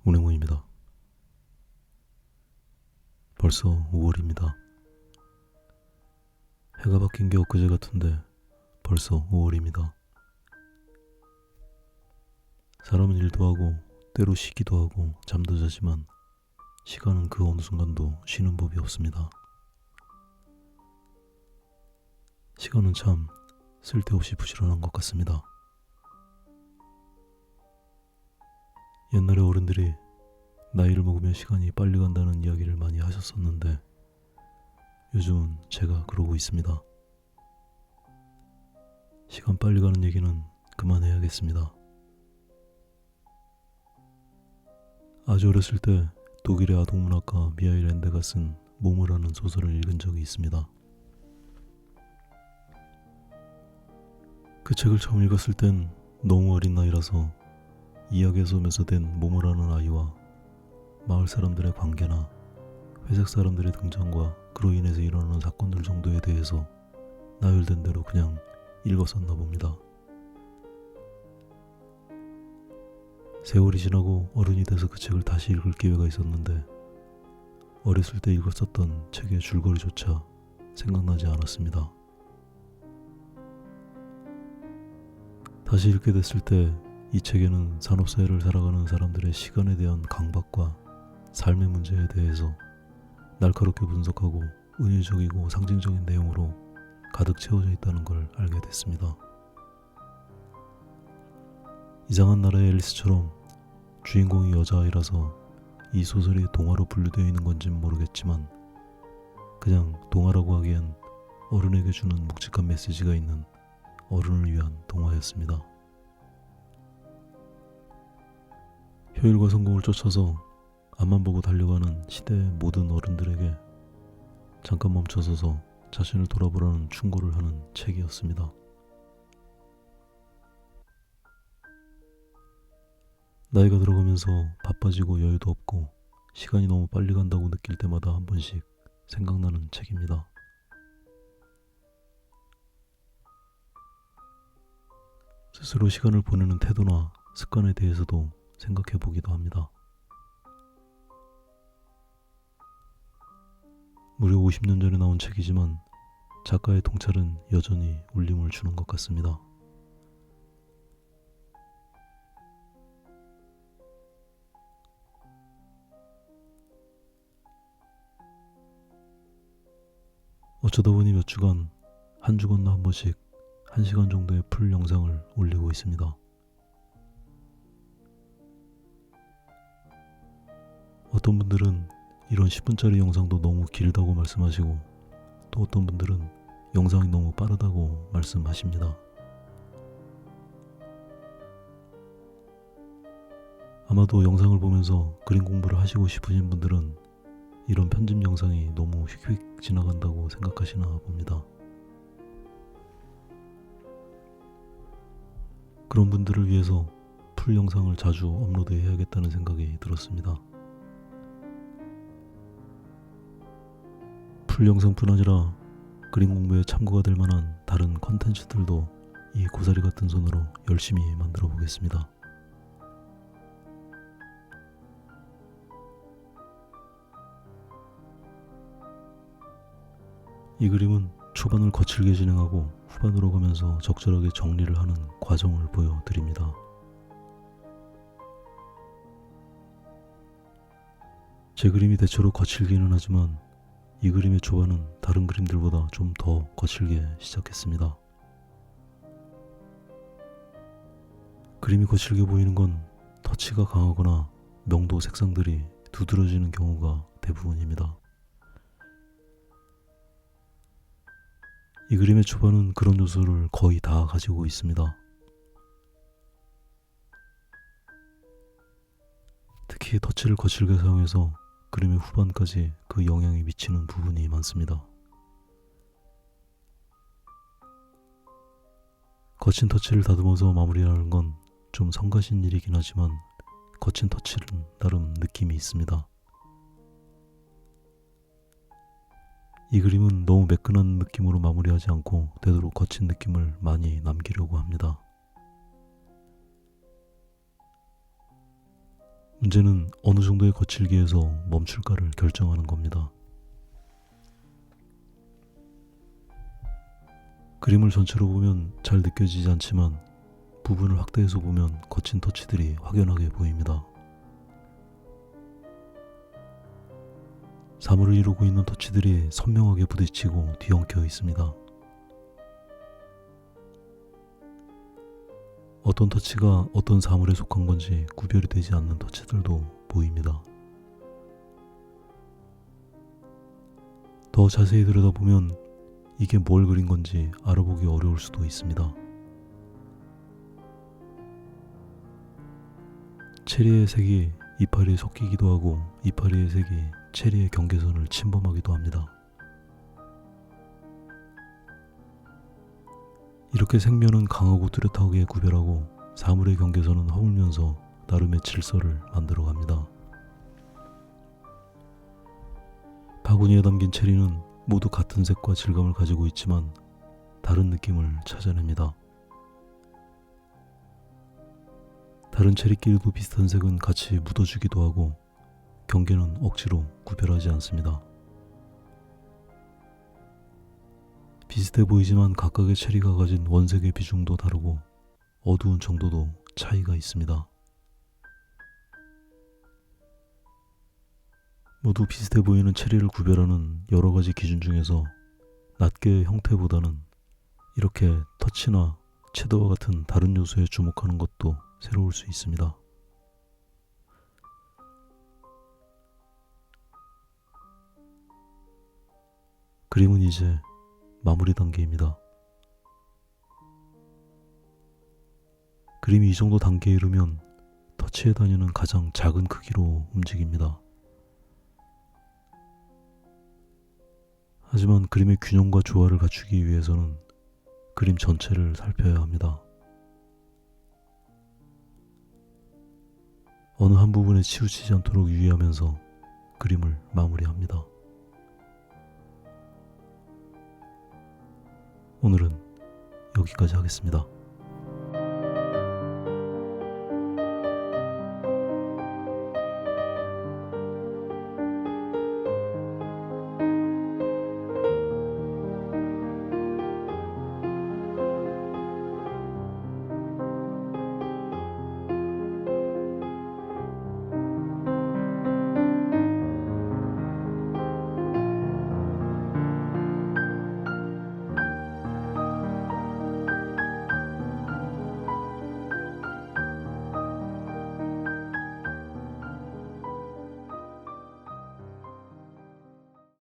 운행호입니다. 벌써 5월입니다. 해가 바뀐 게 엊그제 같은데 벌써 5월입니다. 사람은 일도 하고 때로 쉬기도 하고 잠도 자지만 시간은 그 어느 순간도 쉬는 법이 없습니다. 시간은 참 쓸데없이 부지런한 것 같습니다. 옛날에 어른들이 나이를 먹으면 시간이 빨리 간다는 이야기를 많이 하셨었는데 요즘은 제가 그러고 있습니다. 시간 빨리 가는 얘기는 그만해야겠습니다. 아주 어렸을 때 독일의 아동문학가 미하일 엔데가 쓴 몸이라는 소설을 읽은 적이 있습니다. 그 책을 처음 읽었을 땐 너무 어린 나이라서 이야기의 섬에서 된 모모라는 아이와 마을 사람들의 관계나 회색 사람들의 등장과 그로 인해서 일어나는 사건들 정도에 대해서 나열된 대로 그냥 읽었었나 봅니다. 세월이 지나고 어른이 돼서 그 책을 다시 읽을 기회가 있었는데 어렸을 때 읽었었던 책의 줄거리조차 생각나지 않았습니다. 다시 읽게 됐을 때 이 책에는 산업사회를 살아가는 사람들의 시간에 대한 강박과 삶의 문제에 대해서 날카롭게 분석하고 은유적이고 상징적인 내용으로 가득 채워져 있다는 걸 알게 됐습니다. 이상한 나라의 앨리스처럼 주인공이 여자아이라서 이 소설이 동화로 분류되어 있는 건진 모르겠지만 그냥 동화라고 하기엔 어른에게 주는 묵직한 메시지가 있는 어른을 위한 동화였습니다. 효율과 성공을 쫓아서 앞만 보고 달려가는 시대의 모든 어른들에게 잠깐 멈춰서서 자신을 돌아보라는 충고를 하는 책이었습니다. 나이가 들어가면서 바빠지고 여유도 없고 시간이 너무 빨리 간다고 느낄 때마다 한 번씩 생각나는 책입니다. 스스로 시간을 보내는 태도나 습관에 대해서도 생각해 보기도 합니다. 무려 50년 전에 나온 책이지만 작가의 통찰은 여전히 울림을 주는 것 같습니다. 어쩌다 보니 몇 주간 한 주 건너 한 번씩 1시간 정도의 풀 영상을 올리고 있습니다. 어떤 분들은 이런 10분짜리 영상도 너무 길다고 말씀하시고 또 어떤 분들은 영상이 너무 빠르다고 말씀하십니다. 아마도 영상을 보면서 그림 공부를 하시고 싶으신 분들은 이런 편집 영상이 너무 휙휙 지나간다고 생각하시나 봅니다. 그런 분들을 위해서 풀 영상을 자주 업로드해야겠다는 생각이 들었습니다. 풀 영상뿐 아니라 그림 공부에 참고가 될 만한 다른 컨텐츠들도 이 고사리 같은 손으로 열심히 만들어 보겠습니다. 이 그림은 초반을 거칠게 진행하고 후반으로 가면서 적절하게 정리를 하는 과정을 보여드립니다. 제 그림이 대체로 거칠기는 하지만 이 그림의 초반은 다른 그림들보다 좀 더 거칠게 시작했습니다. 그림이 거칠게 보이는 건 터치가 강하거나 명도 색상들이 두드러지는 경우가 대부분입니다. 이 그림의 초반은 그런 요소를 거의 다 가지고 있습니다. 특히 터치를 거칠게 사용해서 그림의 후반까지 그 영향이 미치는 부분이 많습니다. 거친 터치를 다듬어서 마무리하는 건 좀 성가신 일이긴 하지만 거친 터치는 나름 느낌이 있습니다. 이 그림은 너무 매끈한 느낌으로 마무리하지 않고 되도록 거친 느낌을 많이 남기려고 합니다. 문제는 어느 정도의 거칠기에서 멈출까를 결정하는 겁니다. 그림을 전체로 보면 잘 느껴지지 않지만 부분을 확대해서 보면 거친 터치들이 확연하게 보입니다. 사물을 이루고 있는 터치들이 선명하게 부딪히고 뒤엉켜 있습니다. 어떤 터치가 어떤 사물에 속한 건지 구별이 되지 않는 터치들도 보입니다. 더 자세히 들여다보면 이게 뭘 그린 건지 알아보기 어려울 수도 있습니다. 체리의 색이 이파리에 섞이기도 하고 이파리의 색이 체리의 경계선을 침범하기도 합니다. 이렇게 색면은 강하고 뚜렷하게 구별하고 사물의 경계선은 허물면서 나름의 질서를 만들어갑니다. 바구니에 담긴 체리는 모두 같은 색과 질감을 가지고 있지만 다른 느낌을 찾아냅니다. 다른 체리끼리도 비슷한 색은 같이 묻어주기도 하고 경계는 억지로 구별하지 않습니다. 비슷해 보이지만 각각의 체리가 가진 원색의 비중도 다르고 어두운 정도도 차이가 있습니다. 모두 비슷해 보이는 체리를 구별하는 여러 가지 기준 중에서 낱개의 형태보다는 이렇게 터치나 채도와 같은 다른 요소에 주목하는 것도 새로울 수 있습니다. 그림은 이제 마무리 단계입니다. 그림이 이 정도 단계에 이르면 터치의 단위는 가장 작은 크기로 움직입니다. 하지만 그림의 균형과 조화를 갖추기 위해서는 그림 전체를 살펴야 합니다. 어느 한 부분에 치우치지 않도록 유의하면서 그림을 마무리합니다. 오늘은 여기까지 하겠습니다.